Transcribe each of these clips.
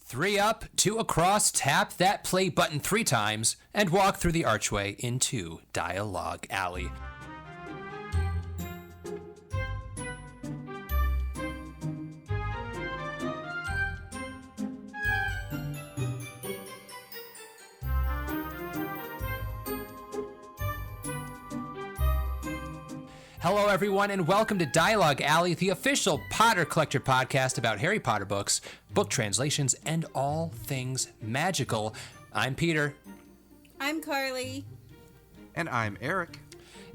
3 up, 2 across, tap that play button 3 times, and walk through the archway into Dialogue Alley. Hello, everyone, and welcome to Dialogue Alley, the official Potter Collector podcast about Harry Potter books, book translations, and all things magical. I'm Peter. I'm Carly. And I'm Erik.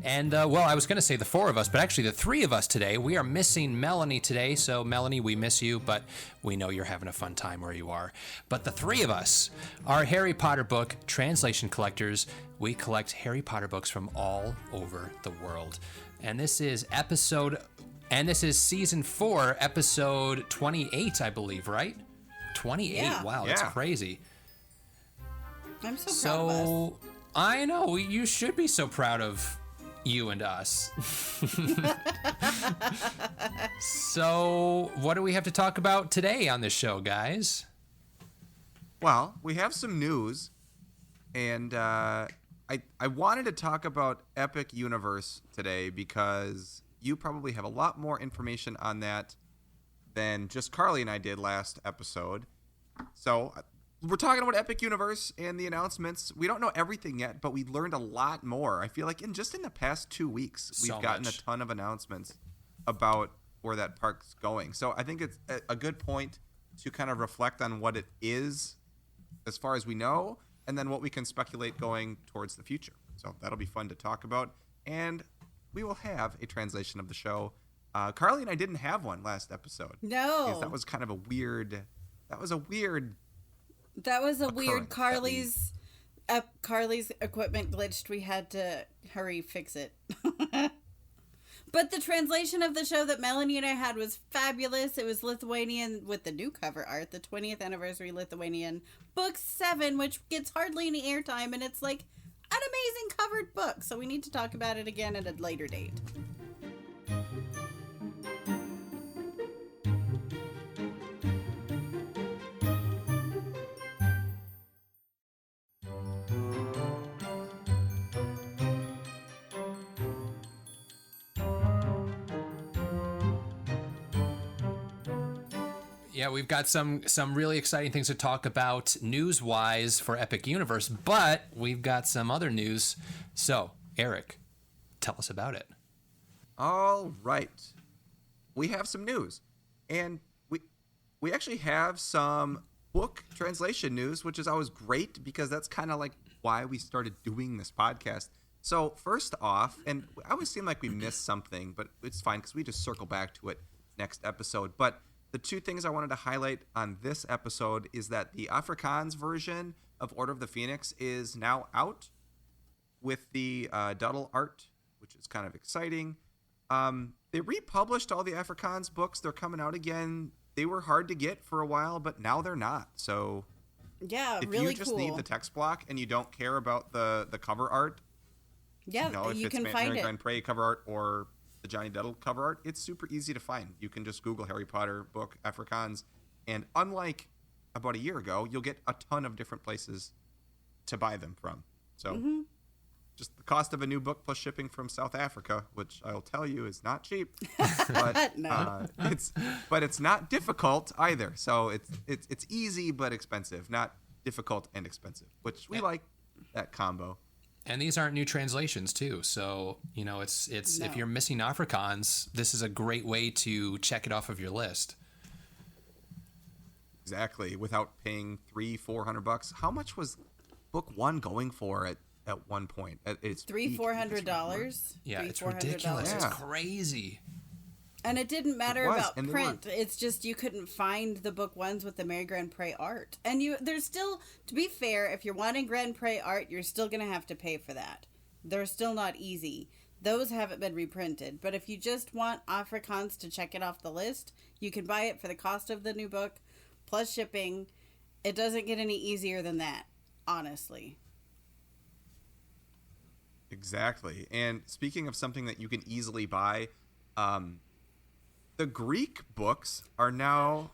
And, I was going to say the 4 of us, but actually the 3 of us today. We are missing Melanie today, so Melanie, we miss you, but we know you're having a fun time where you are. But the 3 of us are Harry Potter book translation collectors. We collect Harry Potter books from all over the world. And this is season 4, episode 28, I believe, right? 28. Yeah. Wow, that's crazy. I'm so proud of us. I know, you should be so proud of you and us. So, what do we have to talk about today on this show, guys? Well, we have some news, and I wanted to talk about Epic Universe today because you probably have a lot more information on that than just Carly and I did last episode. So we're talking about Epic Universe and the announcements. We don't know everything yet, but we learned a lot more. I feel like in the past 2 weeks, we've gotten a ton of announcements about where that park's going. So I think it's a good point to kind of reflect on what it is as far as we know, and then what we can speculate going towards the future. So that'll be fun to talk about. And we will have a translation of the show. Carly and I didn't have one last episode. No. Because that was kind of a weird... That was a weird... Carly's equipment glitched. We had to hurry fix it. But the translation of the show that Melanie and I had was fabulous. It was Lithuanian with the new cover art, the 20th anniversary Lithuanian book 7, which gets hardly any airtime, and it's like an amazing covered book. So we need to talk about it again at a later date. Yeah, we've got some really exciting things to talk about news-wise for Epic Universe, but we've got some other news. So, Erik, tell us about it. All right. We have some news. And we actually have some book translation news, which is always great because that's kind of like why we started doing this podcast. So, first off, and I always seem like we missed something, but it's fine because we just circle back to it next episode. But the 2 things I wanted to highlight on this episode is that the Afrikaans version of Order of the Phoenix is now out with the Duddle art, which is kind of exciting. They republished all the Afrikaans books. They're coming out again. They were hard to get for a while, but now they're not. So yeah, if really you just cool. need the text block and you don't care about the cover art, yeah, if you it's can find Mary it. Grand Prix cover art or the Johnny Duddle cover art, it's super easy to find. You can just Google Harry Potter book Afrikaans, and unlike about a year ago, you'll get a ton of different places to buy them from. So just the cost of a new book plus shipping from South Africa, which I'll tell you is not cheap, but No. it's not difficult either. So it's easy but expensive, not difficult and expensive, which we like that combo. And these aren't new translations, too. So, it's No. if you're missing Afrikaans, this is a great way to check it off of your list. Exactly, without paying $300-400. How much was book 1 going for at one point? It's $300-400. Yeah, it's ridiculous. Yeah. It's crazy. And it didn't matter It was, about and they print. It's just you couldn't find the book 1s with the Mary Grand Prix art. And there's still, to be fair, if you're wanting Grand Prix art, you're still going to have to pay for that. They're still not easy. Those haven't been reprinted. But if you just want Afrikaans to check it off the list, you can buy it for the cost of the new book, plus shipping. It doesn't get any easier than that, honestly. Exactly. And speaking of something that you can easily buy, the Greek books are now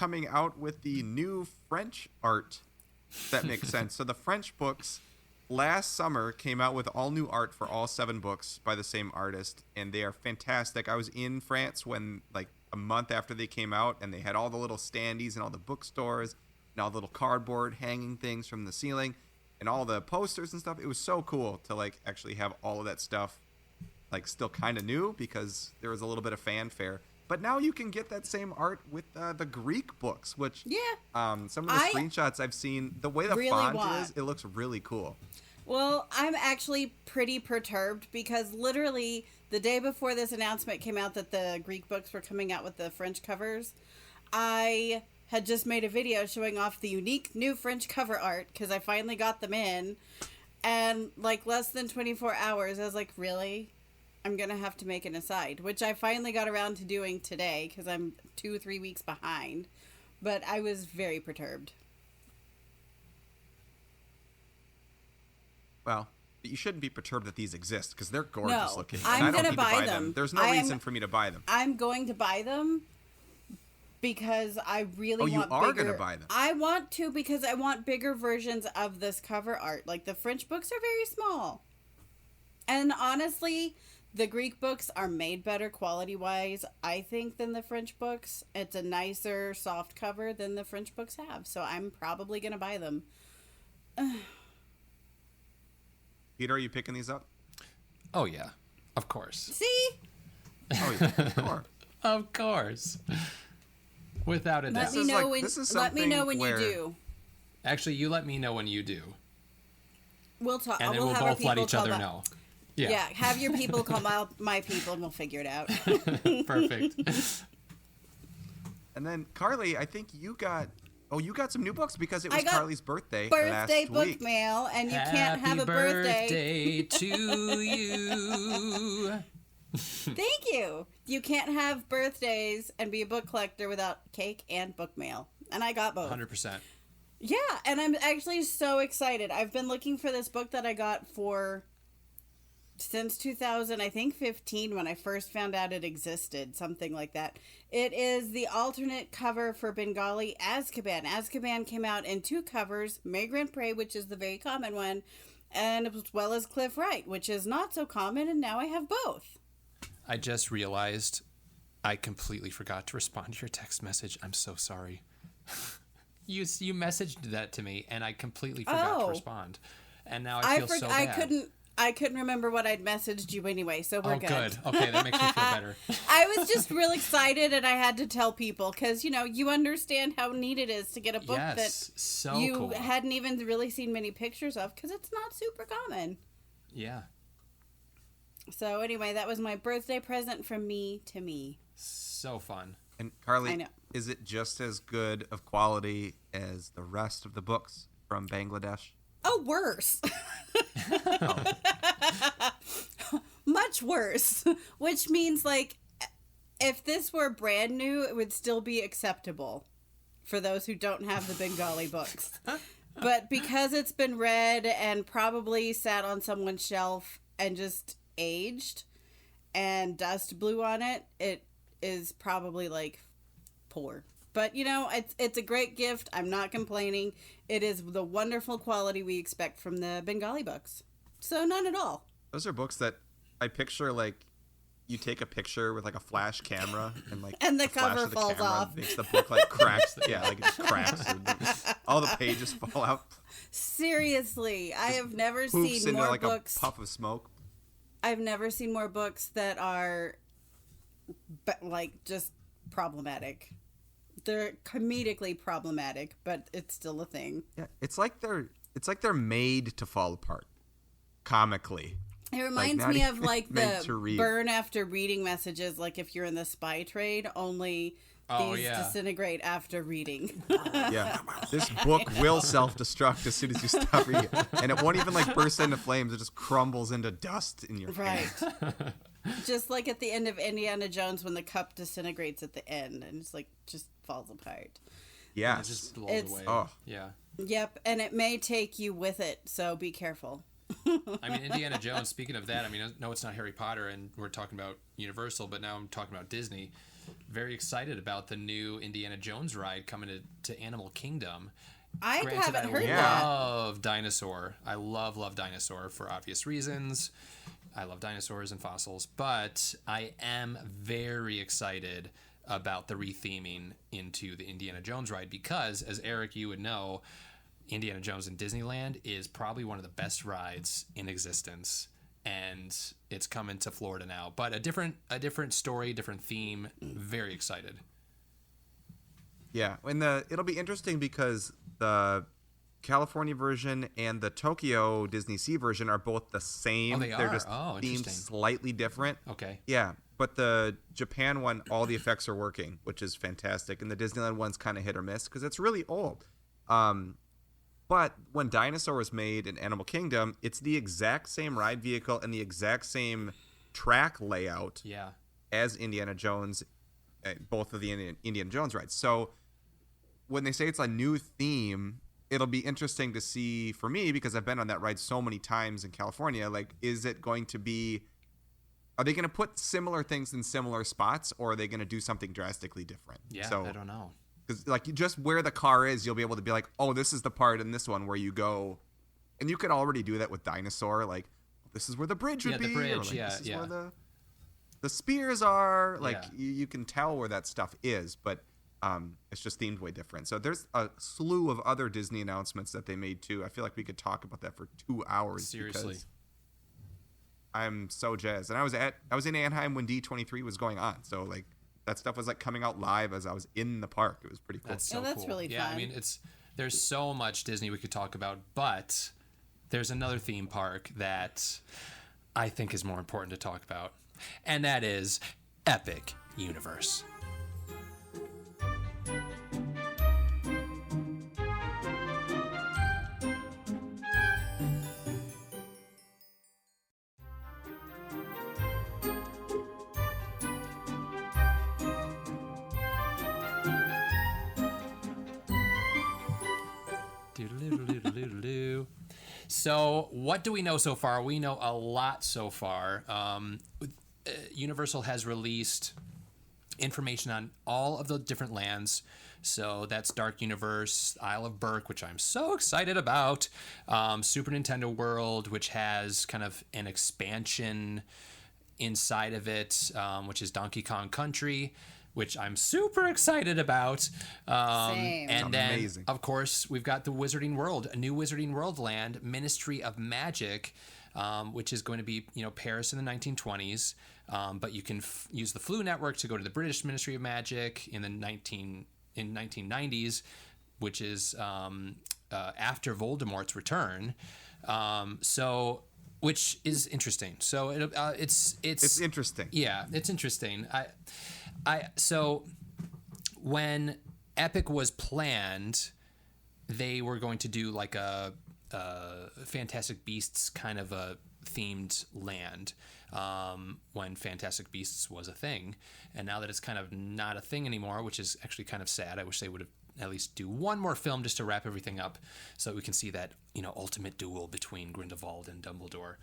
coming out with the new French art. That makes sense. So the French books last summer came out with all new art for all 7 books by the same artist, and they are fantastic. I was in France when, like, a month after they came out, and they had all the little standees and all the bookstores and all the little cardboard hanging things from the ceiling and all the posters and stuff. It was so cool to, like, actually have all of that stuff, like, still kind of new because there was a little bit of fanfare. But now you can get that same art with the Greek books, which some of the screenshots I've seen, the way the really font is, it looks really cool. Well, I'm actually pretty perturbed because literally the day before this announcement came out that the Greek books were coming out with the French covers, I had just made a video showing off the unique new French cover art because I finally got them in. And like less than 24 hours, I was like, really? I'm going to have to make an aside, which I finally got around to doing today because I'm 2-3 weeks behind. But I was very perturbed. Well, you shouldn't be perturbed that these exist because they're gorgeous looking. And I'm I don't going to need buy to buy them. There's no reason for me to buy them. I'm going to buy them because I really want bigger. Oh, you are going to buy them? I want to because I want bigger versions of this cover art. Like the French books are very small. And honestly, the Greek books are made better quality-wise, I think, than the French books. It's a nicer, soft cover than the French books have, so I'm probably going to buy them. Peter, are you picking these up? Oh, yeah. Of course. See? Oh, yeah. Of course. Of course. Without a doubt. Let me know when you do. Actually, you let me know when you do. We'll talk. And then we'll we'll both let each other know. Yeah, have your people call my people and we'll figure it out. Perfect. And then, Carly, I think you got some new books because it was Carly's birthday last week. Bookmail, and you can't have a birthday. To you. Thank you. You can't have birthdays and be a book collector without cake and Bookmail. And I got both. 100%. Yeah, and I'm actually so excited. I've been looking for this book that I got since 2015 when I first found out it existed, something like that. It is the alternate cover for Bengali Azkaban. Azkaban came out in 2 covers, Migrant Prey, which is the very common one, and as well as Cliff Wright, which is not so common, and now I have both. I just realized I completely forgot to respond to your text message. I'm so sorry. You messaged that to me, and I completely forgot to respond. And now I feel so bad. I couldn't remember what I'd messaged you anyway, so we're good. Good. Okay, that makes me feel better. I was just real excited, and I had to tell people, because, you understand how neat it is to get a book that you hadn't even really seen many pictures of, because it's not super common. Yeah. So anyway, that was my birthday present from me to me. So fun. And Carly, is it just as good of quality as the rest of the books from Bangladesh? Oh, worse. Much worse. Which means, like, if this were brand new, it would still be acceptable for those who don't have the Bengali books. But because it's been read and probably sat on someone's shelf and just aged and dust blew on it, it is probably, like, poor. But, it's a great gift. I'm not complaining. It is the wonderful quality we expect from the Bengali books. So, not at all. Those are books that I picture, like, you take a picture with, like, a flash camera and, like, and the cover falls off. Makes the book, like, cracks. Yeah, like, it just cracks. All the pages fall out. Seriously. I have never seen more like books. A puff of smoke. I've never seen more books that are, like, just problematic. They're comedically problematic, but it's still a thing. Yeah, it's like they're made to fall apart, comically. It reminds me of like the burn after reading messages, like if you're in the spy trade, only these disintegrate after reading. Yeah, this book will self-destruct as soon as you stop reading it, and it won't even like burst into flames; it just crumbles into dust in your hands. Just like at the end of Indiana Jones when the cup disintegrates at the end and it's like just falls apart. Yeah. It just blows away. Oh. Yeah. Yep, and it may take you with it, so be careful. I mean, Indiana Jones, speaking of that, I mean, no, it's not Harry Potter and we're talking about Universal, but now I'm talking about Disney. very excited about the new Indiana Jones ride coming to Animal Kingdom. I Granted, haven't heard I that. love Dinosaur. I love Dinosaur for obvious reasons. I love dinosaurs and fossils, but I am very excited about the retheming into the Indiana Jones ride because, as Eric, you would know, Indiana Jones in Disneyland is probably one of the best rides in existence, and it's coming to Florida now. But a different story, different theme. Very excited. Yeah, and it'll be interesting because the California version and the Tokyo Disney Sea version are both the same. Oh, they They're are? just Oh, themed interesting. slightly different. Okay. Yeah, but the Japan one, all the effects are working, which is fantastic, and the Disneyland one's kind of hit or miss because it's really old. But when Dinosaur was made in Animal Kingdom, it's the exact same ride vehicle and the exact same track layout Yeah. as Indiana Jones, both of the Indiana Jones rides. So when they say it's a new theme, it'll be interesting to see for me because I've been on that ride so many times in California. Like, is it going to be, are they going to put similar things in similar spots, or are they going to do something drastically different? Yeah, So, I don't know. because like just where the car is, you'll be able to be like, oh, this is the part in this one where you go, and you could already do that with Dinosaur. Like, this is where the bridge would Yeah, be. the bridge, or like, yeah, this is yeah. where the spears are. Like, Yeah. you can tell where that stuff is, but it's just themed way different. So there's a slew of other Disney announcements that they made too. I feel like we could talk about that for 2 hours. Seriously. Because I'm so jazzed. And I was in Anaheim when D23 was going on. So like that stuff was like coming out live as I was in the park. It was pretty cool. That's so that's cool. really Yeah, I fun. mean, there's so much Disney we could talk about, but there's another theme park that I think is more important to talk about, and that is Epic Universe. Doodle-doodle-doodle-doodle-doo. So, what do we know so far? We know a lot so far. Universal has released information on all of the different lands. So that's Dark Universe, Isle of Berk, which I'm so excited about. Super Nintendo World, which has kind of an expansion inside of it, which is Donkey Kong Country, which I'm super excited about. Same. And then, Amazing. of course, we've got the Wizarding World, a new Wizarding World land, Ministry of Magic, which is going to be, Paris in the 1920s. But you can use the Flu Network to go to the British Ministry of Magic in the 1990s, which is after Voldemort's return. Which is interesting. So it's interesting. Yeah, it's interesting. So when Epic was planned, they were going to do like a Fantastic Beasts kind of a themed land when Fantastic Beasts was a thing. And now that it's kind of not a thing anymore, which is actually kind of sad. I wish they would have at least do one more film just to wrap everything up so that we can see that, ultimate duel between Grindelwald and Dumbledore.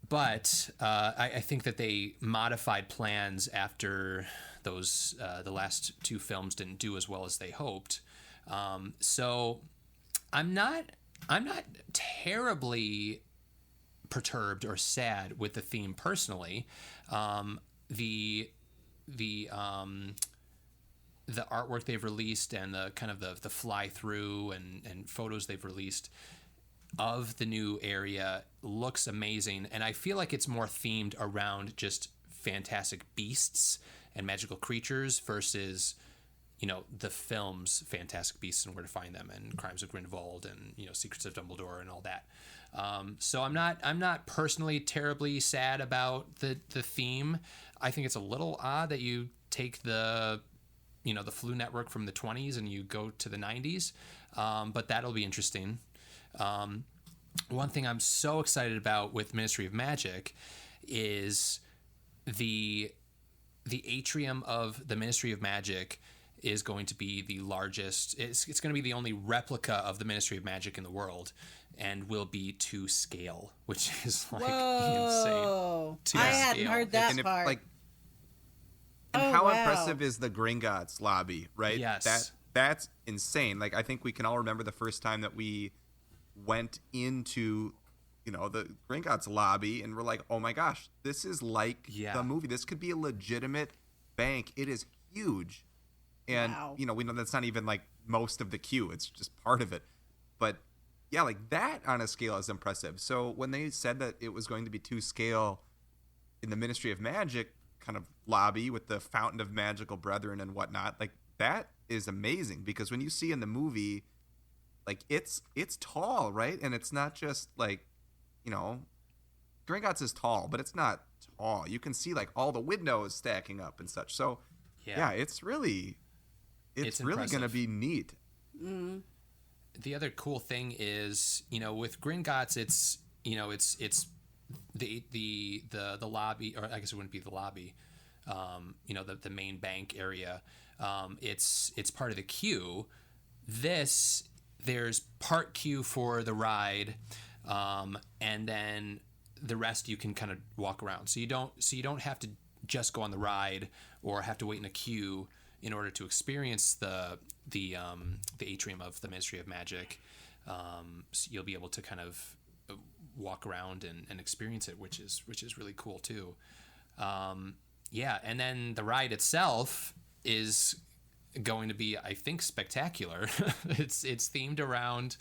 But I think that they modified plans after those the last two films didn't do as well as they hoped. So I'm not terribly perturbed or sad with the theme personally. The artwork they've released and the kind of the fly through and photos they've released of the new area looks amazing, and I feel like it's more themed around just fantastic beasts and magical creatures versus the film's Fantastic Beasts and Where to Find Them and Crimes of Grindelwald and Secrets of Dumbledore and all that. So I'm not personally terribly sad about the theme. I think it's a little odd that you take the Flu Network from the 20s and you go to the 90s, but that'll be interesting. One thing I'm so excited about with Ministry of Magic is the atrium of the Ministry of Magic is going to be the largest. It's going to be the only replica of the Ministry of Magic in the world, and will be to scale, which is like insane. Whoa! To I hadn't scale. heard that And if, part. like, And Oh, how wow. impressive is the Gringotts lobby, right? Yes. That's insane. Like, I think we can all remember the first time that we went into, the Gringotts lobby, and we're like, oh my gosh, this is like the movie. This could be a legitimate bank. It is huge. And, Wow. we know that's not even like most of the queue. It's just part of it. But yeah, like that on a scale is impressive. So when they said that it was going to be to scale in the Ministry of Magic kind of lobby with the Fountain of Magical Brethren and whatnot, like that is amazing, because when you see in the movie, like it's tall, right? And it's not just like, Gringotts is tall, but it's not tall. You can see like all the windows stacking up and such. So yeah, it's really going to impressive. be neat. The other cool thing is, with Gringotts, it's the lobby, or I guess it wouldn't be the lobby, the main bank area. It's part of the queue. There's part queue for the ride, and then the rest you can kind of walk around. So you don't have to just go on the ride or have to wait in a queue in order to experience the atrium of the Ministry of Magic. So you'll be able to kind of walk around and experience it, which is really cool too. And then the ride itself is going to be, I think, spectacular. It's themed around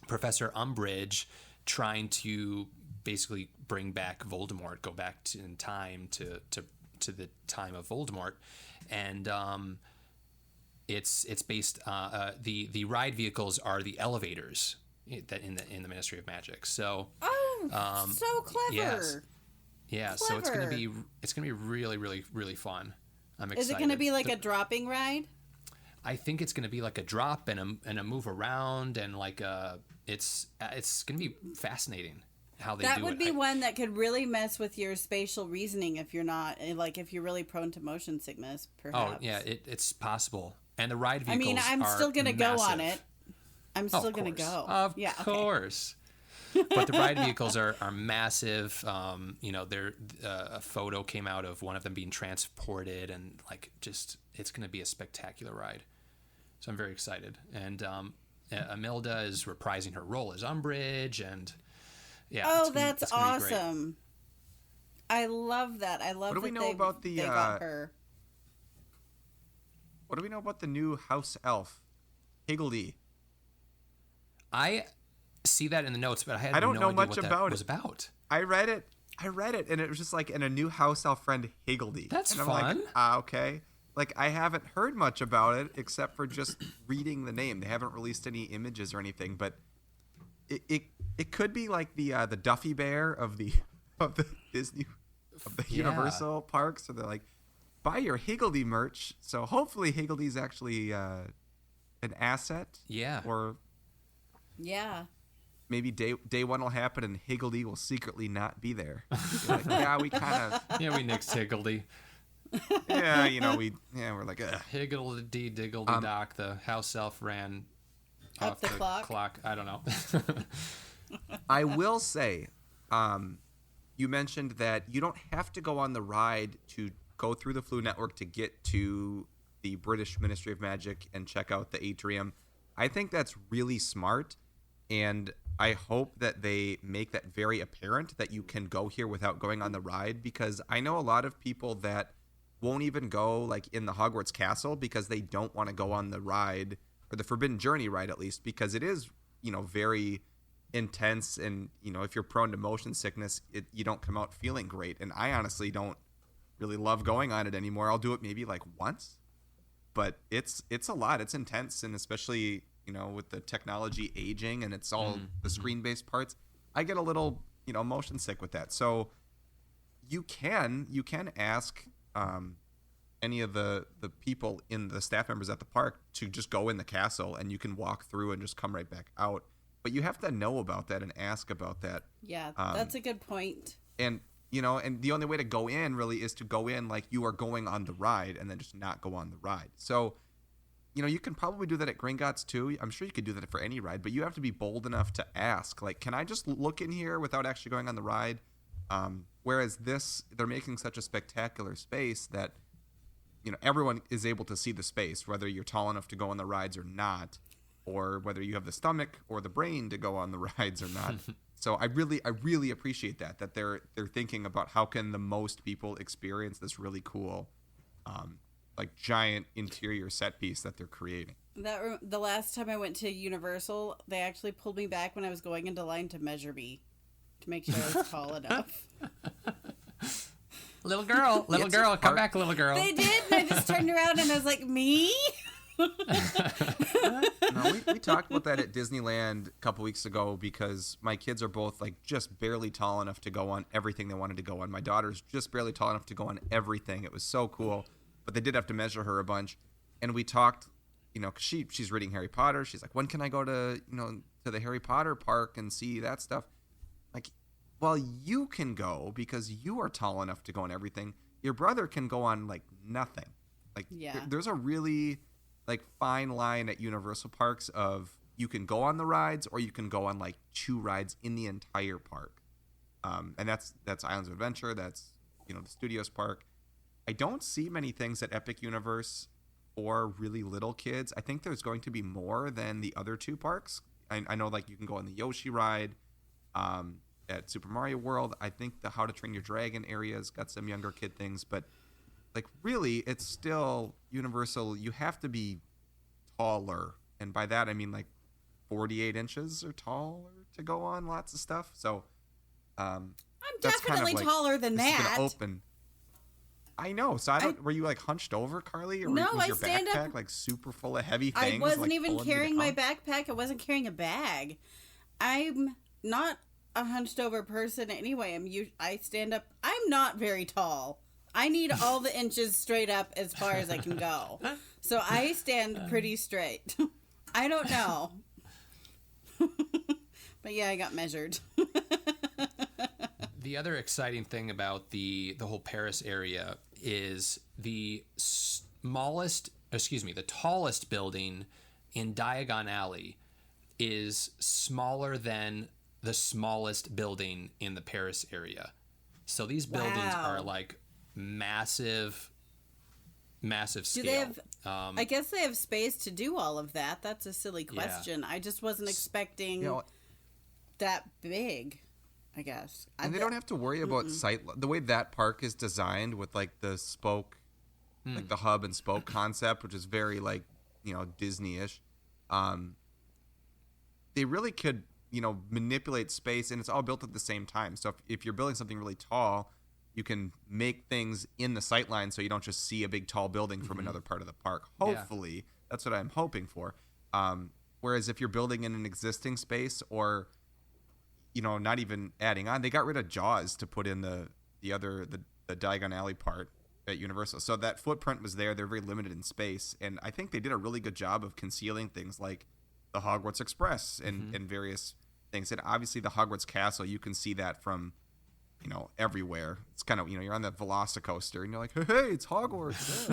Professor Umbridge trying to basically bring back Voldemort, go back in time to the time of Voldemort, and it's based. The ride vehicles are the elevators that in the Ministry of Magic. So so clever. Yes. Yeah, Clever. so it's gonna be really, really, really fun. I'm excited. Is it going to be like a dropping ride? I think it's gonna be like a drop and a move around, and like it's gonna be fascinating how they do it. That would be one that could really mess with your spatial reasoning if you're not, like, if you're really prone to motion sickness, perhaps. Oh yeah, it's possible. And the ride vehicles. I mean, I'm still gonna go on it. I'm still gonna course. go. Of yeah, course. But the ride vehicles are massive. They're a photo came out of one of them being transported, and like it's going to be a spectacular ride. So I'm very excited. And Imelda is reprising her role as Umbridge, and that's awesome. I love that. I love. What do we know about the? They got her. What do we know about the new house elf, Higgledy? I see that in the notes, but I had I don't no know idea much what about that was about. I read it, and it was just like, and a new house elf friend, Higgledy. That's and I'm fun. Like, okay. Like, I haven't heard much about it except for just reading the name. They haven't released any images or anything, but it could be like the Duffy Bear of the Disney Universal parks. So they're like, buy your Higgledy merch. So hopefully Higgledy's actually an asset. Yeah. Or Yeah. maybe day one will happen and Higgledy will secretly not be there. Like, yeah, we kind of. Yeah, we nixed Higgledy. Yeah, we're like, ugh. Higgledy diggledy dock. The house elf ran Up off the clock. I don't know. I will say, you mentioned that you don't have to go on the ride to go through the Flu Network to get to the British Ministry of Magic and check out the atrium. I think that's really smart, and I hope that they make that very apparent that you can go here without going on the ride, because I know a lot of people that won't even go like in the Hogwarts Castle because they don't want to go on the ride, or the Forbidden Journey ride at least, because it is, very intense, and if you're prone to motion sickness, you don't come out feeling great. And I honestly don't really love going on it anymore. I'll do it maybe like once, but it's a lot. It's intense, and especially with the technology aging and it's all the screen-based parts, I get a little motion sick with that. So you can ask any of the people in the staff members at the park to just go in the castle, and you can walk through and just come right back out. But you have to know about that and ask about that. Yeah, that's a good point. And and the only way to go in really is to go in like you are going on the ride, and then just not go on the ride. So you can probably do that at Gringotts too. I'm sure you could do that for any ride, but you have to be bold enough to ask, like, can I just look in here without actually going on the ride? Whereas they're making such a spectacular space that, everyone is able to see the space, whether you're tall enough to go on the rides or not, or whether you have the stomach or the brain to go on the rides or not. So I really appreciate that they're thinking about how can the most people experience this really cool, like giant interior set piece that they're creating. The last time I went to Universal, they actually pulled me back when I was going into line to measure me to make sure I was tall enough. Little girl, come back, little girl. They did, and I just turned around and I was like, me? No, we talked about that at Disneyland a couple weeks ago because my kids are both like just barely tall enough to go on everything they wanted to go on. My daughter's just barely tall enough to go on everything. It was so cool, but they did have to measure her a bunch. And we talked, because she's reading Harry Potter. She's like, when can I go to the Harry Potter park and see that stuff? Like, well, you can go because you are tall enough to go on everything. Your brother can go on like nothing. Like, yeah. There's a really like fine line at Universal parks of you can go on the rides or you can go on like 2 rides in the entire park. And that's Islands of Adventure. That's, the Studios park. I don't see many things at Epic Universe for really little kids. I think there's going to be more than the other 2 parks. I know like you can go on the Yoshi ride at Super Mario World. I think the How to Train Your Dragon area's got some younger kid things, but like really it's still Universal. You have to be taller, and by that I mean like 48 inches or taller to go on lots of stuff. So I'm that's definitely kind of like, taller than this that. is gonna open. I know. So were you like hunched over, Carly, or No, was your stand backpack up. like super full of heavy things? I wasn't like, even pulling you carrying my down? backpack. I wasn't carrying a bag. I'm not a hunched over person anyway. I stand up. I'm not very tall. I need all the inches straight up as far as I can go. So I stand pretty straight. I don't know. But yeah, I got measured. The other exciting thing about the whole Paris area is the tallest building in Diagon Alley is smaller than the smallest building in the Paris area. So these buildings are like massive scale. Do they have, I guess they have space to do all of that. That's a silly question. Yeah. I just wasn't expecting that big, I guess. And they don't have to worry about sight. The way that park is designed with like the spoke, like the hub and spoke concept, which is very like, Disney-ish. They really could, manipulate space, and it's all built at the same time. So if you're building something really tall, you can make things in the sight line so you don't just see a big tall building from another part of the park. Hopefully, that's what I'm hoping for. Whereas if you're building in an existing space or, not even adding on, they got rid of Jaws to put in the Diagon Alley part at Universal. So that footprint was there. They're very limited in space. And I think they did a really good job of concealing things like the Hogwarts Express and various things. And obviously the Hogwarts Castle, you can see that from, everywhere. It's kind of, you're on that Velocicoaster and you're like, hey, it's Hogwarts.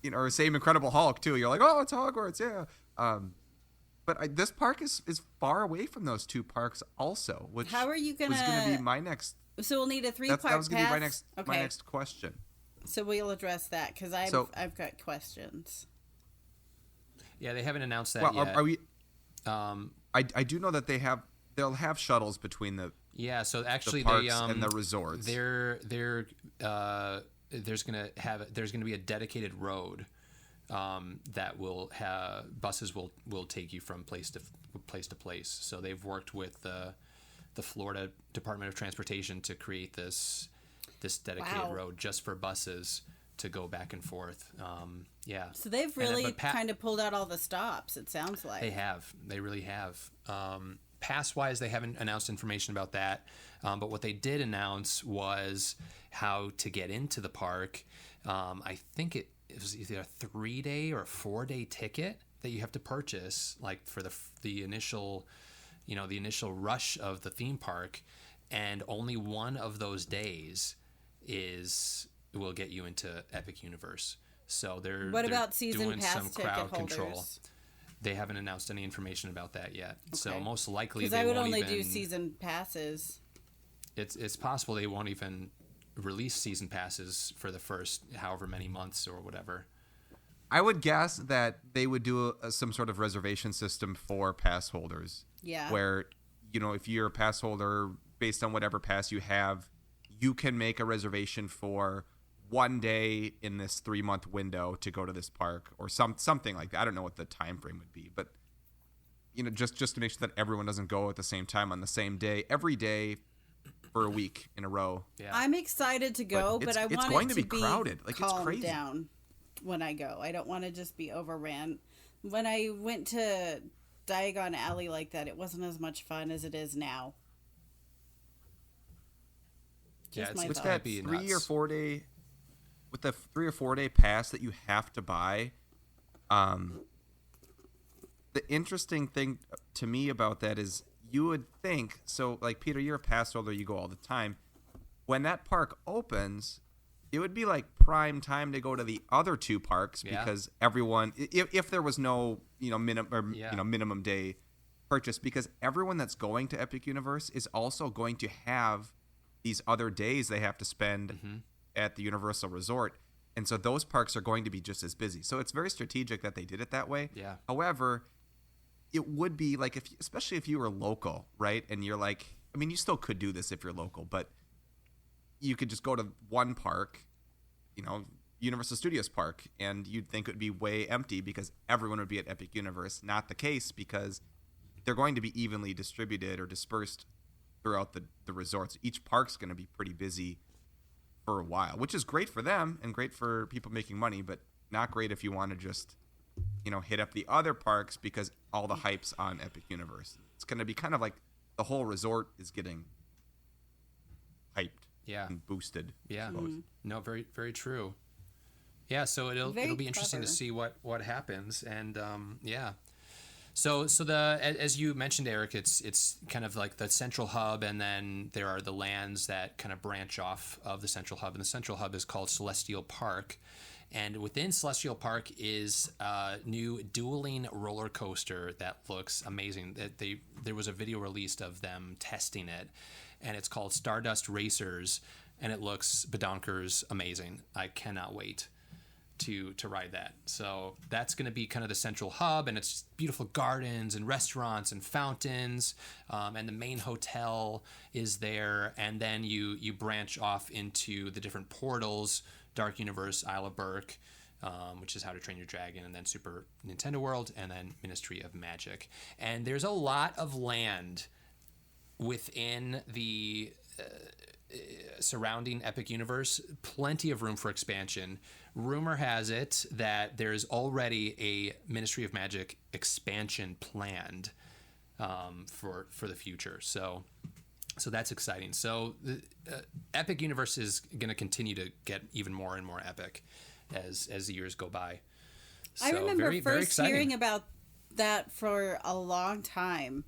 Yeah. Or same Incredible Hulk too. You're like, oh, it's Hogwarts. Yeah. But this park is far away from those 2 parks also, which how are you was going to be my next. So we'll need a 3-part pass. That was going to be my next question. So we'll address that because I've got questions. Yeah, they haven't announced that yet. Are we? I do know that they'll have shuttles between the so actually the parks and the resorts. There's gonna be a dedicated road that will have buses will take you from place to place. So they've worked with the Florida Department of Transportation to create this dedicated road just for buses to go back and forth. So they've really kind of pulled out all the stops, it sounds like. They really have. Pass-wise, they haven't announced information about that. But what they did announce was how to get into the park. I think it was either a 3-day or a 4-day ticket that you have to purchase, like for the initial rush of the theme park, and only one of those days will get you into Epic Universe. So they're about season doing pass some crowd ticket control. holders? They haven't announced any information about that yet. Okay. So most likely because they I would won't only even do season passes. it's possible they won't even release season passes for the first however many months or whatever. I would guess that they would do some sort of reservation system for pass holders. Yeah. Where, if you're a pass holder, based on whatever pass you have, you can make a reservation for one day in this 3-month window to go to this park or something like that. I don't know what the time frame would be, but just to make sure that everyone doesn't go at the same time on the same day, every day for a week in a row. Yeah. I'm excited to go, but I want it's going it to be crowded. Like, it's calmed crazy. down when I go. I don't want to just be overran. When I went to Diagon Alley like that, it wasn't as much fun as it is now. Just my it's thoughts. gotta be nuts. 3 or 4 day with the 3 or 4 day pass that you have to buy. The interesting thing to me about that is you would think, so like Peter, you're a pass holder, you go all the time. When that park opens, it would be like prime time to go to the other 2 parks because everyone, if there was no minimum day purchase, because everyone that's going to Epic Universe is also going to have these other days they have to spend at the Universal Resort. And so those parks are going to be just as busy. So it's very strategic that they did it that way. Yeah. However, it would be like, especially if you were local, right? And you're like, I mean, you still could do this if you're local, but you could just go to one park, Universal Studios Park, and you'd think it would be way empty because everyone would be at Epic Universe. Not the case, because they're going to be evenly distributed or dispersed throughout the resorts. Each park's going to be pretty busy for a while, which is great for them and great for people making money, but not great if you want to just, hit up the other parks because all the hype's on Epic Universe. It's going to be kind of like the whole resort is getting hyped and boosted. Yeah. No, very, very true. Yeah, so it'll be interesting to see what happens, and So as you mentioned, Eric, it's kind of like the central hub, and then there are the lands that kind of branch off of the central hub, and the central hub is called Celestial Park. And within Celestial Park is a new dueling roller coaster that looks amazing. There was a video released of them testing it, and it's called Stardust Racers, and it looks badonkers amazing. I cannot wait to ride that. So that's going to be kind of the central hub, and it's beautiful gardens and restaurants and fountains, and the main hotel is there, and then you branch off into the different portals: Dark Universe, Isle of Berk, which is How to Train Your Dragon, and then Super Nintendo World, and then Ministry of Magic. And there's a lot of land within the surrounding Epic Universe, plenty of room for expansion. Rumor has it that there's already a Ministry of Magic expansion planned for the future. So that's exciting. So the Epic Universe is going to continue to get even more and more epic as the years go by. So I remember very, very first exciting. hearing about that for a long time.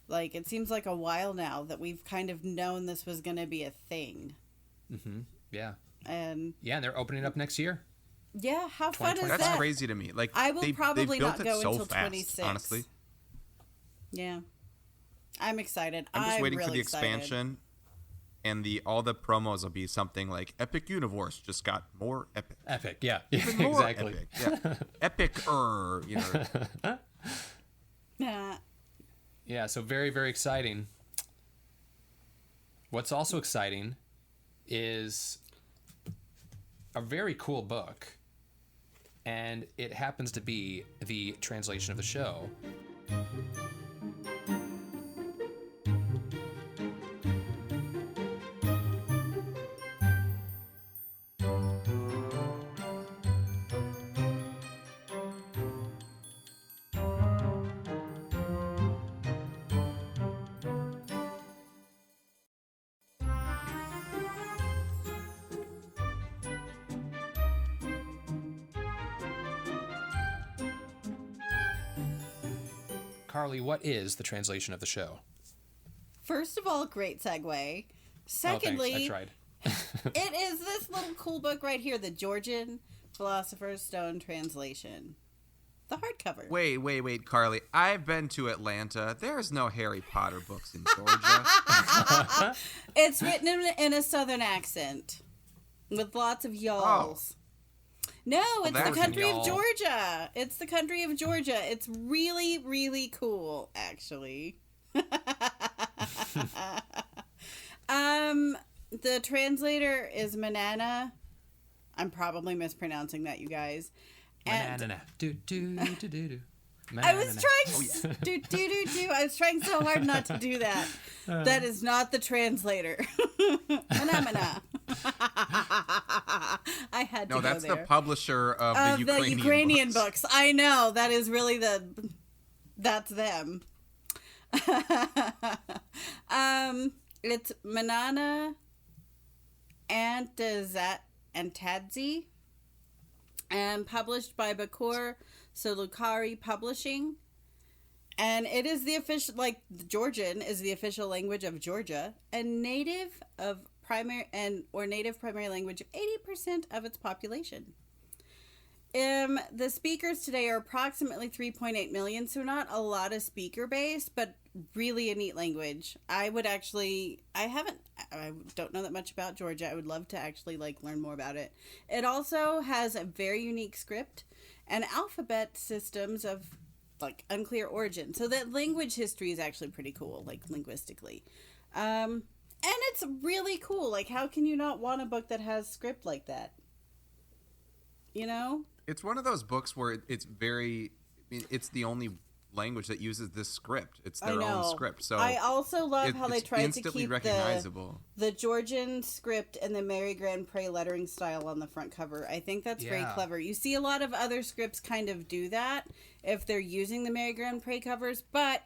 Like, it seems like a while now that we've kind of known this was going to be a thing. Mm-hmm. Yeah. And they're opening up next year. yeah, how fun is that? That's crazy to me. Like, I will probably they've built not it go so until fast, 26. honestly. Yeah. I'm excited. I'm just waiting really for the excited. expansion, and all the promos will be something like Epic Universe just got more epic. Epic, yeah. Even more Exactly. epic. Yeah. Epic-er, Yeah. Yeah, so very, very exciting. What's also exciting is a very cool book, and it happens to be the translation of the show. Carly, what is the translation of the show? First of all, great segue. Secondly, oh, thanks. I tried. it is this little cool book right here, the Georgian Philosopher's Stone translation. the hardcover. Wait, Carly. I've been to Atlanta. There's no Harry Potter books in Georgia. It's written in a southern accent with lots of y'alls. No, it's the country of Georgia. It's the country of Georgia. It's really, really cool, actually. The translator is Manana. I'm probably mispronouncing that, you guys. Manana. I was trying I was trying so hard not to do that. That is not the translator. Manamana. I had to go there. No, that's the publisher of the Ukrainian books. I know. That is really that's them. It's Manana Antadzi, and published by Bakur Solukari Publishing. And it is the official, Georgian is the official language of Georgia, and native primary language of 80% of its population. The speakers today are approximately 3.8 million, so not a lot of speaker base, but really a neat language. I don't know that much about Georgia. I would love to actually learn more about it. It also has a very unique script and alphabet systems of unclear origin. So that language history is actually pretty cool, linguistically. And it's really cool. How can you not want a book that has script like that? You know? It's one of those books where it's it's the only language that uses this script. It's their own script. So I also love how they tried to keep recognizable. The Georgian script and the Mary Grand Pré lettering style on the front cover. I think that's very clever. You see a lot of other scripts kind of do that if they're using the Mary Grand Pré covers, but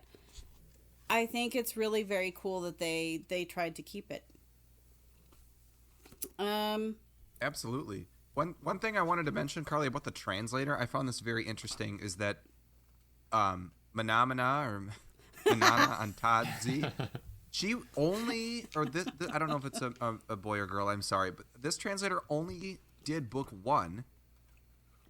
I think it's really very cool that they tried to keep it. Absolutely. One thing I wanted to mention, Carly, about the translator, I found this very interesting, is that Manana Antadzi, she only, I don't know if it's a boy or girl, I'm sorry, but this translator only did book 1,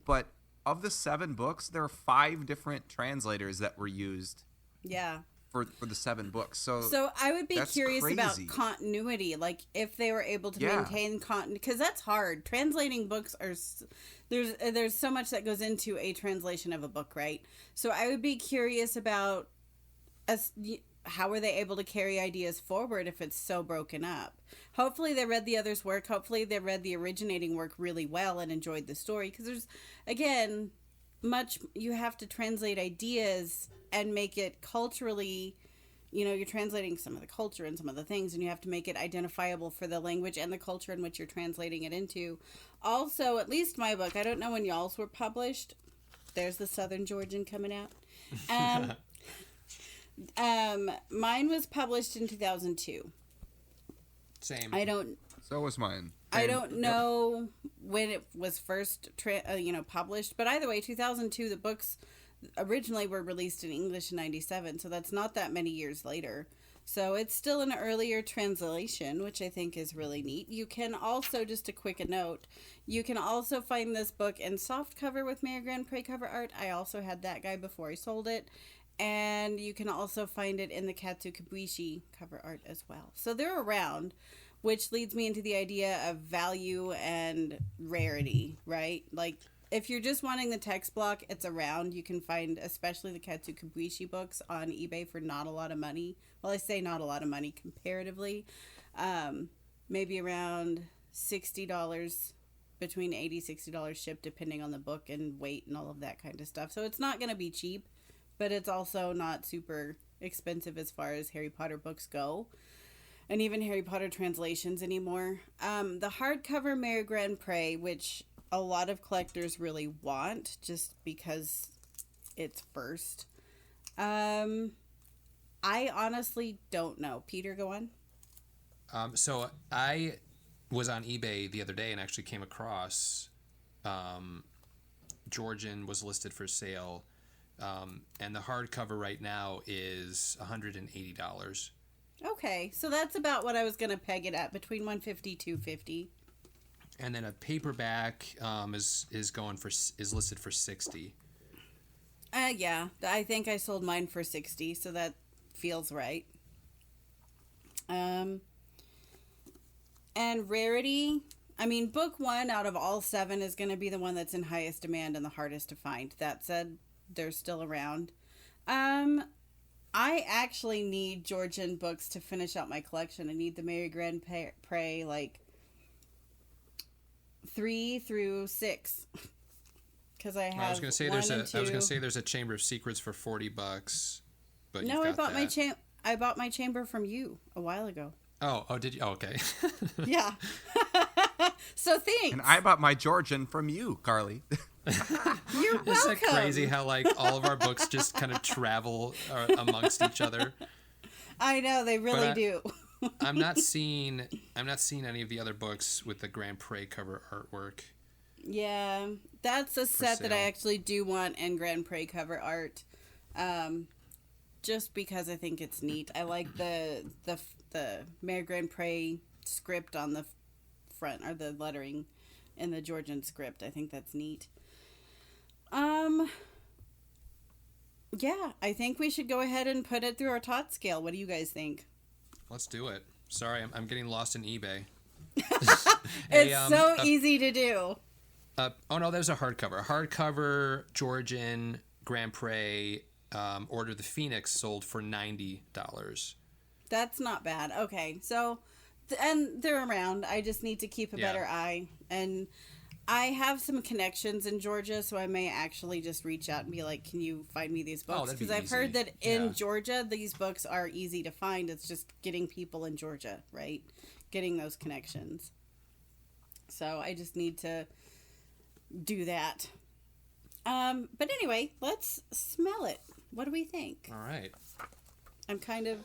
but of the 7 books, there are 5 different translators that were used. Yeah. For the 7 books. So I would be curious about continuity, if they were able to maintain continuity, because that's hard. Translating books there's so much that goes into a translation of a book, right? So I would be curious about how are they able to carry ideas forward if it's so broken up. Hopefully they read the others' work. Hopefully they read the originating work really well and enjoyed the story, because there's, again, you have to translate ideas and make it culturally, you're translating some of the culture and some of the things, and you have to make it identifiable for the language and the culture in which you're translating it into. Also, at least my book, I don't know when y'all's were published. There's the Southern Georgian coming out. Mine was published in 2002. Same. So was mine. I don't know when it was first published, but either way, 2002, the books originally were released in English in 97, so that's not that many years later. So it's still an earlier translation, which I think is really neat. You can also, just a quick note, you can also find this book in softcover with Mary Grand Pré cover art. I also had that guy before I sold it. And you can also find it in the Katsu Kibuishi cover art as well. So they're around, which leads me into the idea of value and rarity, right? If you're just wanting the text block, it's around. You can find, especially the Katsu Kibuishi books, on eBay for not a lot of money. Well, I say not a lot of money comparatively. Maybe around $60, between $80-$60 shipped, depending on the book and weight and all of that kind of stuff. So it's not going to be cheap, but it's also not super expensive as far as Harry Potter books go, and even Harry Potter translations anymore. The hardcover Mary Grand Pré, which a lot of collectors really want just because it's first. I honestly don't know. Peter, go on. So I was on eBay the other day and actually came across Georgian was listed for sale, and the hardcover right now is $180. Okay, so that's about what I was going to peg it at, between $150 $250. And then a paperback is listed for $60. Yeah, I think I sold mine for 60, so that feels right. And rarity, I mean, book 1 out of all 7 is going to be the one that's in highest demand and the hardest to find. That said, they're still around. I actually need Georgian books to finish out my collection. I need the Mary Grand Pré, like 3 through 6. Because I have. I was gonna say there's a Chamber of Secrets for $40, but no, I bought I bought my chamber from you a while ago. Oh, did you? Oh, okay. Yeah. So thanks. And I bought my Georgian from you, Carly. You're welcome. Isn't it crazy how like all of our books just kind of travel amongst each other? I know they really do. I'm not seeing any of the other books with the Grand Pré cover artwork. Yeah, that's a set that I sale. actually do want in Grand Pré cover art, just because I think it's neat. I like the Mary Grand Pré script on the front, or the lettering in the Georgian script. I think that's neat. Yeah, I think we should go ahead and put it through our tot scale. What do you guys think? Let's do it. Sorry, I'm getting lost in eBay. It's easy to do. Oh no, there's a hardcover. Hardcover Georgian Grand Pré, Order of the Phoenix sold for $90. That's not bad. Okay, so, and they're around. I just need to keep a better eye. And I have some connections in Georgia, so I may actually just reach out and be like, can you find me these books? that'd be Because I've easy. heard that in Georgia, these books are easy to find. It's just getting people in Georgia, right? Getting those connections. So I just need to do that. But anyway, let's smell it. What do we think? All right. I'm kind of...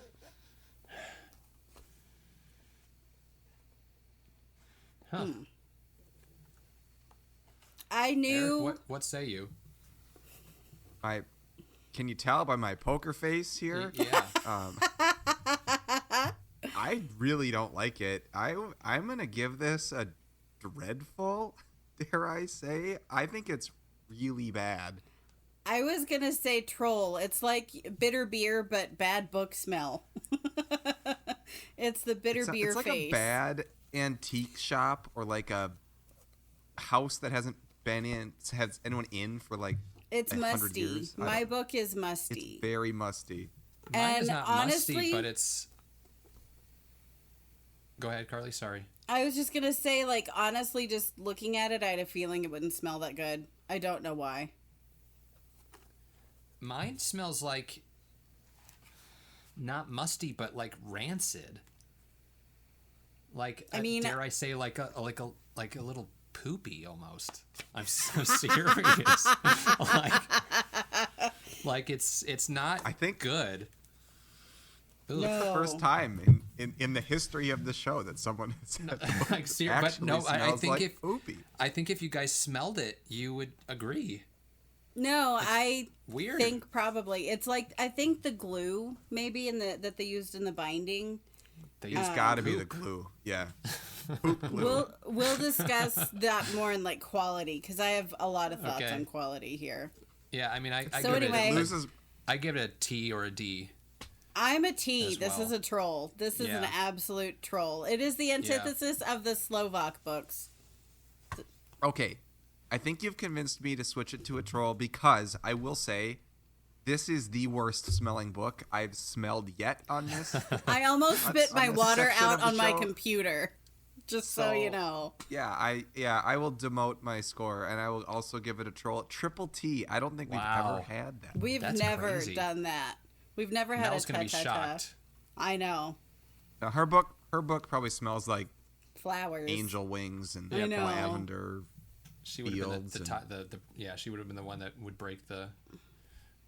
Huh. I knew... Eric, what say you? Can you tell by my poker face here? Yeah. I really don't like it. I'm gonna give this a dreadful, dare I say. I think it's really bad. I was gonna say troll. It's like bitter beer, but bad book smell. It's the bitter beer it's like face. a bad antique shop, or like a house that hasn't has anyone in for like It's 100 musty. years. My book is musty. It's very musty. Mine is And not honestly- musty, but it's... Go ahead, Carly. Sorry. I was just gonna say, like, honestly, just looking at it, I had a feeling it wouldn't smell that good. I don't know why. Mine smells like... Not musty, but like rancid. Like, I mean- dare I say, like a little poopy almost. I'm so serious. like it's not. I think- good. Ugh. No. The first time in the history of the show that someone has said Like, but actually no, I smells think like poopy. I think if you guys smelled it, you would agree. No, I Weird. think probably it's like, I think the glue maybe that they used in the binding. It's got to be the glue. Yeah. Poop glue. We'll discuss that more in like quality, because I have a lot of thoughts Okay. on quality here. Yeah, I mean, I So give anyway- it. Loses. I give it a T or a D. I'm a T. As This well. is a troll. This is an Yeah. absolute troll. It is the antithesis of the Slovak books. Okay, I think you've convinced me to switch it to a troll, because I will say this is the worst smelling book I've smelled yet on this. I almost spit on my this water section out of the on my show. computer. Just so you know. Yeah, I will demote my score, and I will also give it a troll. Triple T. I don't think we've Wow. ever had that. We've That's never crazy. done that. We've never had Mel's a gonna be ta-ta-ta. shocked. I know. Now, her book probably smells like Flowers. angel wings and I know. lavender. She would have been Fields she would have been the one that would break the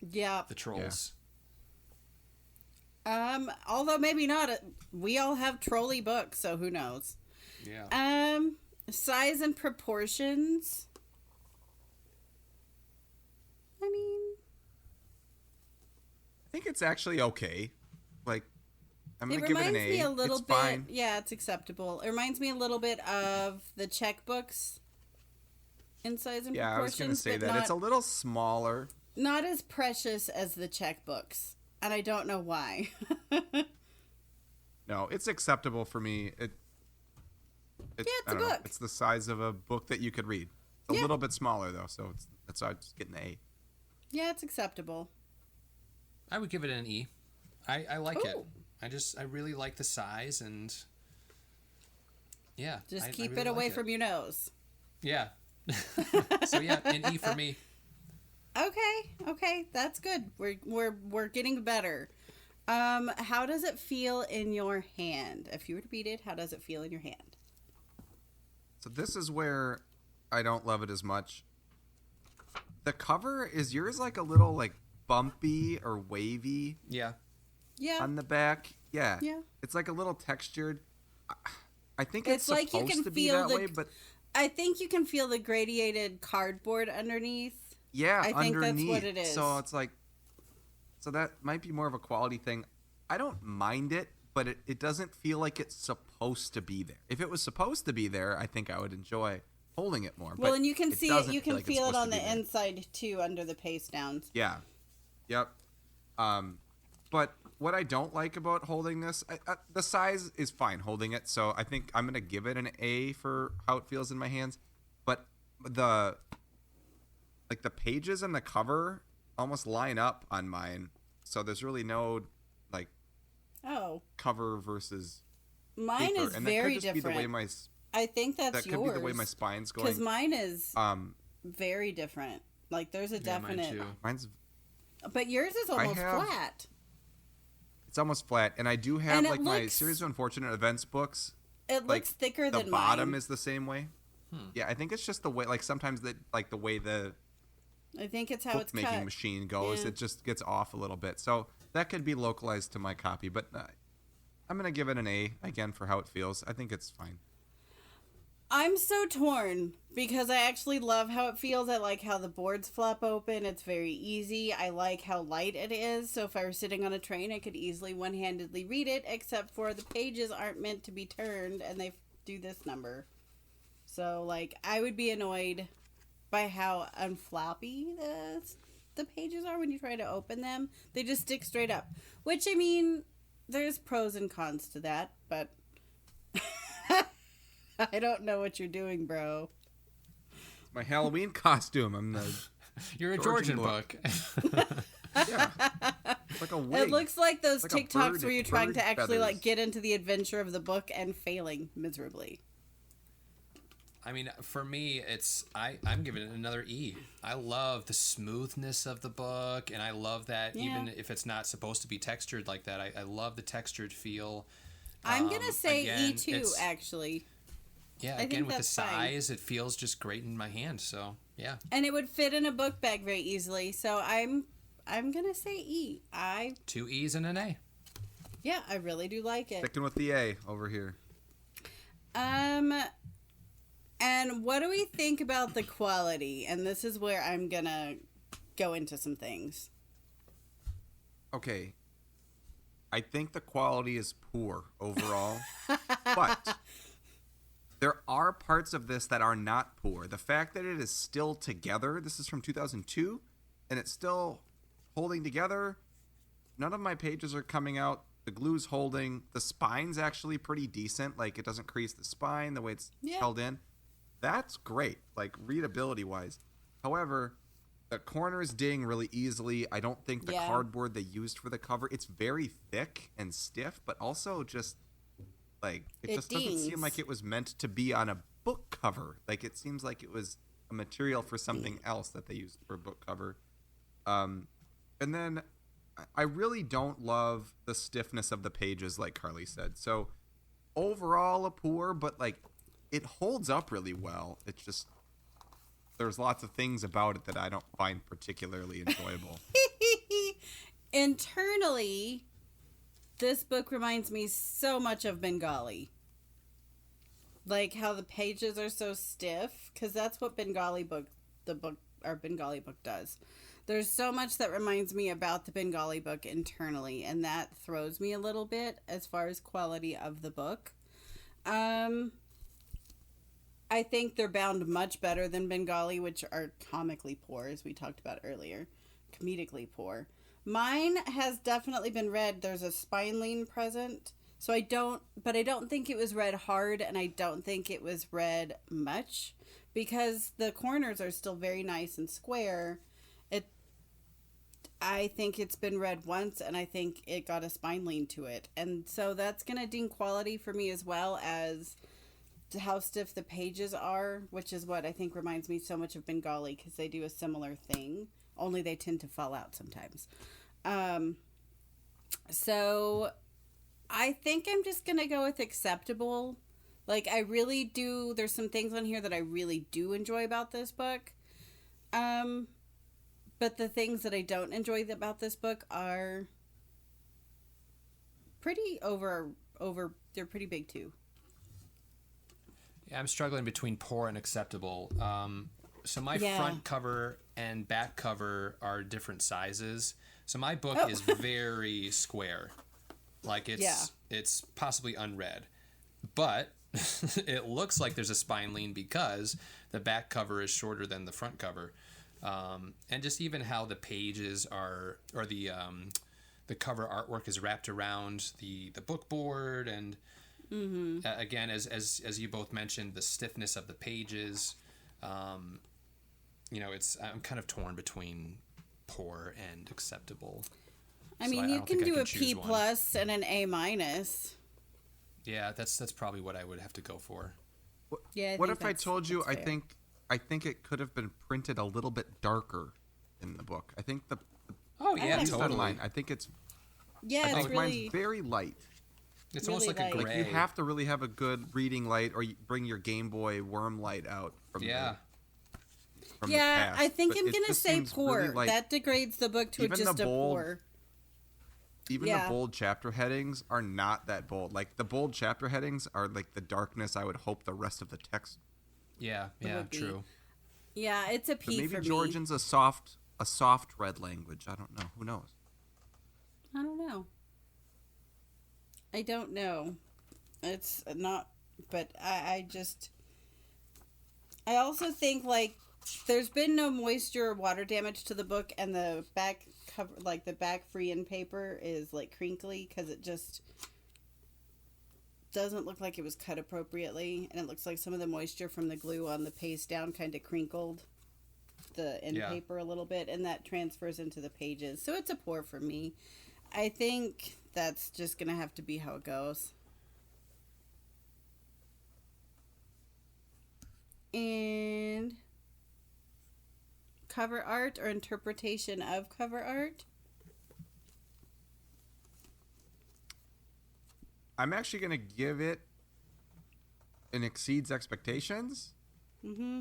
Yep. trolls. Although maybe not. We all have trolley books, so who knows? Yeah. Size and proportions. I mean, I think it's actually okay. Like, I'm it gonna give it reminds an A. me a little It's bit. fine. Yeah, it's acceptable. It reminds me a little bit of the checkbooks in size and Yeah, I was proportions. gonna say but that not, it's a little smaller. not as precious as the checkbooks, and I don't know why. No, it's acceptable for me. It's I a don't know. book. It's the size of a book that you could read. It's a little bit smaller though, so that's why I'm just getting an A. Yeah, it's acceptable. I would give it an E. I like it. Ooh. I really like the size, and yeah. Just I keep really it away like from your nose. Yeah. So yeah, an E for me. Okay, that's good. We're getting better. How does it feel in your hand? If you were to beat it, how does it feel in your hand? So this is where I don't love it as much. The cover, is yours like a little like bumpy or wavy Yeah. Yeah. on the back? Yeah. Yeah. It's like a little textured. I think it's like you supposed can to be feel that way, but I think you can feel the gradiated cardboard underneath. yeah, I think that's underneath. what it is. So it's like, so that might be more of a quality thing. I don't mind it, but it doesn't feel like it's supposed to be there. If it was supposed to be there, I think I would enjoy holding it more. Well, but and you can see it. doesn't You can like it's feel it supposed on to be the there. inside too, under the paste downs. Yeah. Yep. But what I don't like about holding this, the size is fine holding it. So I think I'm going to give it an A for how it feels in my hands. But the pages and the cover almost line up on mine. So there's really no like Oh, cover versus mine paper. is And very that could just be the way different. my I think that's that yours. could be the way my spine's going. Because mine is Um, very different. Like there's a Yeah, mine definite. too. mine's But yours is almost have- flat. it's almost flat, and I do have And it like my looks- Series of Unfortunate Events books. It Like looks thicker the than bottom mine. is the same way. Yeah, I think it's just the way. Like sometimes the way the I think it's how it's bookmaking cut. machine goes, Yeah. it just gets off a little bit. So that could be localized to my copy, but I'm gonna give it an A again for how it feels. I think it's fine. I'm so torn because I actually love how it feels. I like how the boards flop open. It's very easy. I like how light it is. So if I were sitting on a train, I could easily one-handedly read it, except for the pages aren't meant to be turned and they do this number. So like I would be annoyed by how unflappy the pages are when you try to open them. They just stick straight up. Which I mean, there's pros and cons to that, but I don't know what you're doing, bro. My Halloween costume. I'm the You're a Georgian Georgian book. book. yeah, it's like a wig. It looks like those It's like a TikToks bird- where you're trying bird to actually like feathers. get into the adventure of the book and failing miserably. I mean, for me, I'm giving it another E. I love the smoothness of the book, and I love that even if it's not supposed to be textured like that, I love the textured feel. I'm gonna say again, E2 it's- actually, Yeah, I again think with the that's fine. size, it feels just great in my hand. So yeah, and it would fit in a book bag very easily. So I'm gonna say E. 2 E's and an A. Yeah, I really do like it. Sticking with the A over here. And what do we think about the quality? And this is where I'm gonna go into some things. Okay. I think the quality is poor overall, but there are parts of this that are not poor. The fact that it is still together, this is from 2002, and it's still holding together. None of my pages are coming out. The glue's holding. The spine's actually pretty decent. Like, it doesn't crease the spine the way it's held in. That's great, like, readability-wise. However, the corners ding really easily. I don't think the cardboard they used for the cover, it's very thick and stiff, but also just, like, it just doesn't dings. seem like it was meant to be on a book cover. Like, it seems like it was a material for something else that they used for a book cover. And then I really don't love the stiffness of the pages, like Carly said. So overall a poor, but like it holds up really well. It's just there's lots of things about it that I don't find particularly enjoyable. Internally, this book reminds me so much of Bengali. Like how the pages are so stiff, because that's what Bengali book does. There's so much that reminds me about the Bengali book internally, and that throws me a little bit as far as quality of the book. I think they're bound much better than Bengali, which are comically poor, as we talked about earlier. comedically poor. Mine has definitely been read. There's a spine lean present. So I don't think it was read hard, and I don't think it was read much because the corners are still very nice and square. I think it's been read once, and I think it got a spine lean to it. And so that's going to ding quality for me, as well as how stiff the pages are, which is what I think reminds me so much of Bengali, because they do a similar thing, only they tend to fall out sometimes. So I think I'm just going to go with acceptable. Like, I really do, there's some things on here that I really do enjoy about this book. But the things that I don't enjoy about this book are pretty they're pretty big too. Yeah, I'm struggling between poor and acceptable. So my front cover and back cover are different sizes. So my book is very square. Like it's possibly unread. But it looks like there's a spine lean because the back cover is shorter than the front cover. And just even how the pages are, or the cover artwork is wrapped around the book board, and again, as you both mentioned, the stiffness of the pages. I'm kind of torn between poor and acceptable. I mean, you can do a P+ and an A-. Yeah, that's probably what I would have to go for. Yeah. What if I told you I think it could have been printed a little bit darker in the book. I think totally. line. I think it's it's really, mine's very light. It's really almost like light. a gray. Like you have to really have a good reading light, or you bring your Game Boy worm light out from the past. I think But I'm it gonna just say seems poor. really light. That degrades the book to Even just the a bold- poor. Even the bold chapter headings are not that bold. Like the bold chapter headings are like the darkness I would hope the rest of the text. Yeah, would be. true. Yeah, it's a But P maybe for me. Georgian's a soft red language. I don't know. Who knows? I don't know. It's not, but I also think, like, there's been no moisture or water damage to the book, and the back cover, like the back free end paper, is like crinkly because it just doesn't look like it was cut appropriately, and it looks like some of the moisture from the glue on the paste down kind of crinkled the end paper a little bit, and that transfers into the pages. So it's a poor for me. I think that's just gonna have to be how it goes. And cover art or interpretation of cover art? I'm actually going to give it an exceeds expectations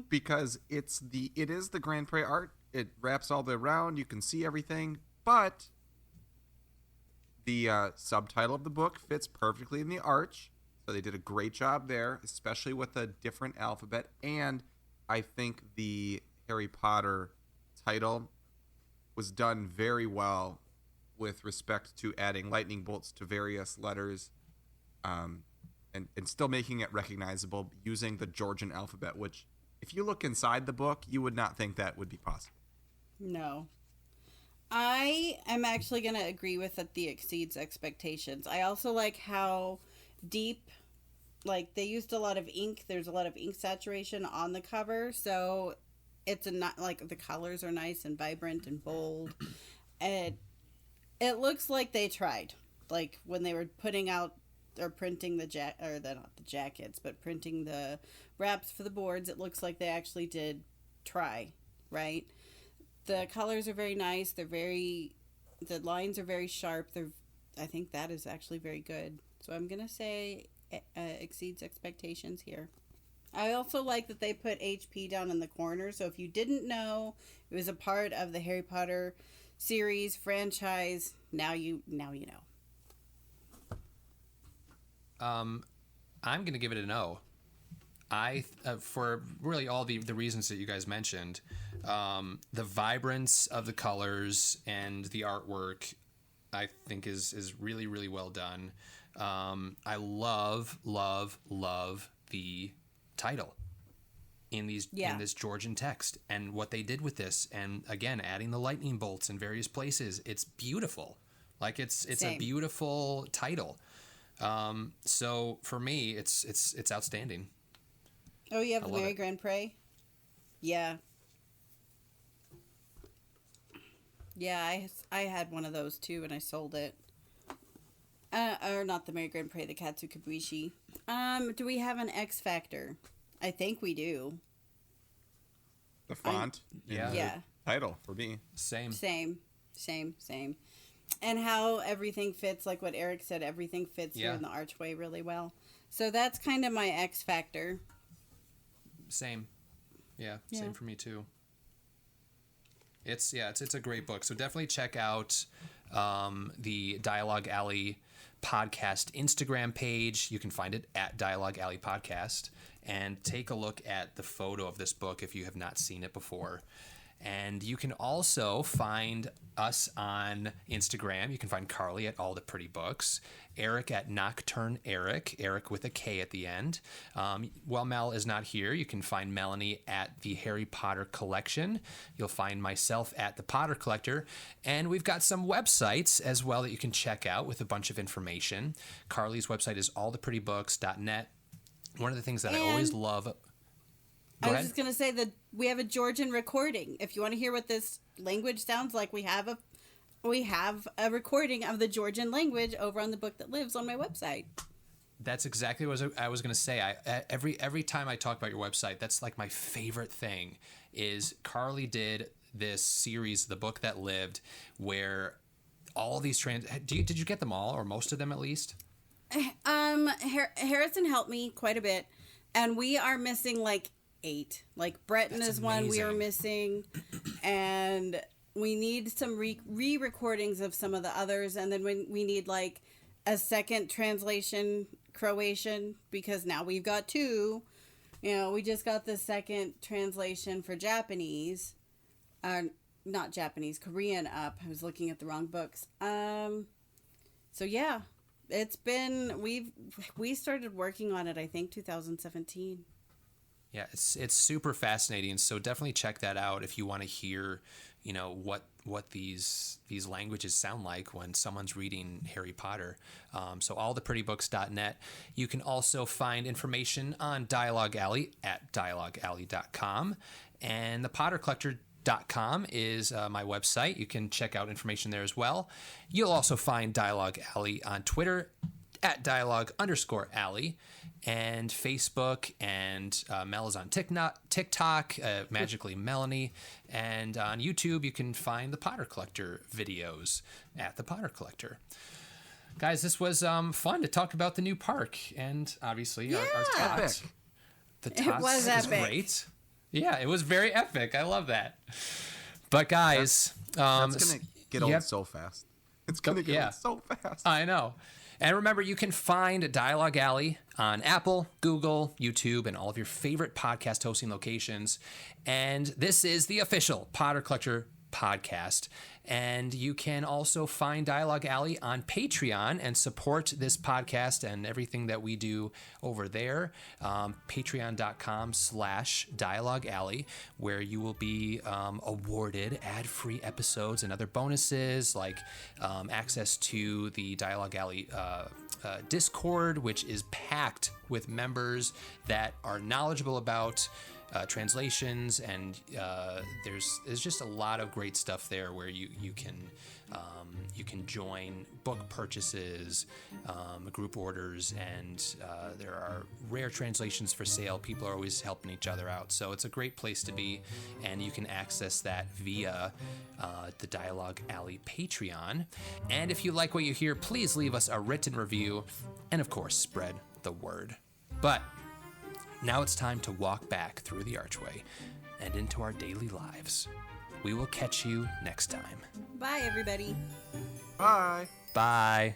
because it is the Grand Prix art. It wraps all the way around. You can see everything, but the subtitle of the book fits perfectly in the arch. So they did a great job there, especially with the different alphabet. And I think the Harry Potter title was done very well with respect to adding lightning bolts to various letters, and still making it recognizable using the Georgian alphabet, which if you look inside the book, you would not think that would be possible. No. I am actually going to agree with that the exceeds expectations. I also like how deep, like, they used a lot of ink. There's a lot of ink saturation on the cover, so it's not like the colors are nice and vibrant and bold. And it looks like they tried. Like when they were putting out or printing not the jackets, but printing the wraps for the boards, it looks like they actually did try, right? The colors are very nice. The lines are very sharp. I think that is actually very good. So I'm going to say exceeds expectations here. I also like that they put HP down in the corner. So if you didn't know, it was a part of the Harry Potter series franchise. Now you know. I'm going to give it an O. For really all the reasons that you guys mentioned, the vibrance of the colors and the artwork, I think is really, really well done. I love the title. in this Georgian text, and what they did with this, and again adding the lightning bolts in various places. It's beautiful. Like it's a beautiful title. So for me, it's outstanding. Oh, you have the Mary Grand Prix? Yeah. Yeah, I had one of those too, and I sold it. Or not the Mary Grand Prix, the Katsukibuishi. Do we have an X Factor? I think we do. The font? Yeah. Yeah. Title for me. Same. And how everything fits, like what Erik said, everything fits here in the archway really well. So that's kind of my X Factor. Same. Yeah, same for me too. It's a great book. So definitely check out the Dialogue Alley podcast Instagram page. You can find it at Dialogue Alley Podcast, and take a look at the photo of this book if you have not seen it before. And you can also find us on Instagram. You can find Carly at All the Pretty Books, Erik at Nocturne Erik, Erik with a K at the end. While Mel is not here, you can find Melanie at the Harry Potter Collection. You'll find myself at the Potter Collector. And we've got some websites as well that you can check out with a bunch of information. Carly's website is alltheprettybooks.net. One of the things that I always love... I was just going to say that we have a Georgian recording. If you want to hear what this language sounds like, we have a recording of the Georgian language over on The Book That Lives on my website. That's exactly what I was going to say. Every time I talk about your website, that's like my favorite thing is Carly did this series, The Book That Lived, where all these did you get them all, or most of them at least? Harrison helped me quite a bit, and we are missing like 8. Like Breton is one we are missing, and we need some re-recordings of some of the others, and then we need like a second translation Croatian, because now we've got 2. You know, we just got the second translation for Japanese, not Japanese, Korean up. I was looking at the wrong books. So yeah, it's been we started working on it I think 2017. Yeah, it's super fascinating. So definitely check that out if you want to hear, you know, what these languages sound like when someone's reading Harry Potter. So alltheprettybooks.net. You can also find information on Dialogue Alley at dialoguealley.com, and the pottercollector.com is my website. You can check out information there as well. You'll also find Dialogue Alley on Twitter at dialogue_alley, and Facebook, and Mel is on TikTok, Magically Melanie, and on YouTube you can find the Potter Collector videos at the Potter Collector. Guys, this was fun to talk about the new park, and obviously our tots. The tots was epic. Great. Yeah, it was very epic. I love that. But guys, that's gonna get old so fast. It's gonna get old so fast. I know. And remember, you can find Dialogue Alley on Apple, Google, YouTube, and all of your favorite podcast hosting locations. And this is the official Potter Collector podcast. And you can also find Dialogue Alley on Patreon and support this podcast and everything that we do over there. Patreon.com/Dialogue Alley, where you will be awarded ad-free episodes and other bonuses, like access to the Dialogue Alley Discord, which is packed with members that are knowledgeable about translations, and there's just a lot of great stuff there where you can join book purchases, group orders, and there are rare translations for sale. People are always helping each other out, so it's a great place to be, and you can access that via the Dialogue Alley Patreon. And if you like what you hear, please leave us a written review, and of course spread the word. But now it's time to walk back through the archway and into our daily lives. We will catch you next time. Bye, everybody. Bye. Bye.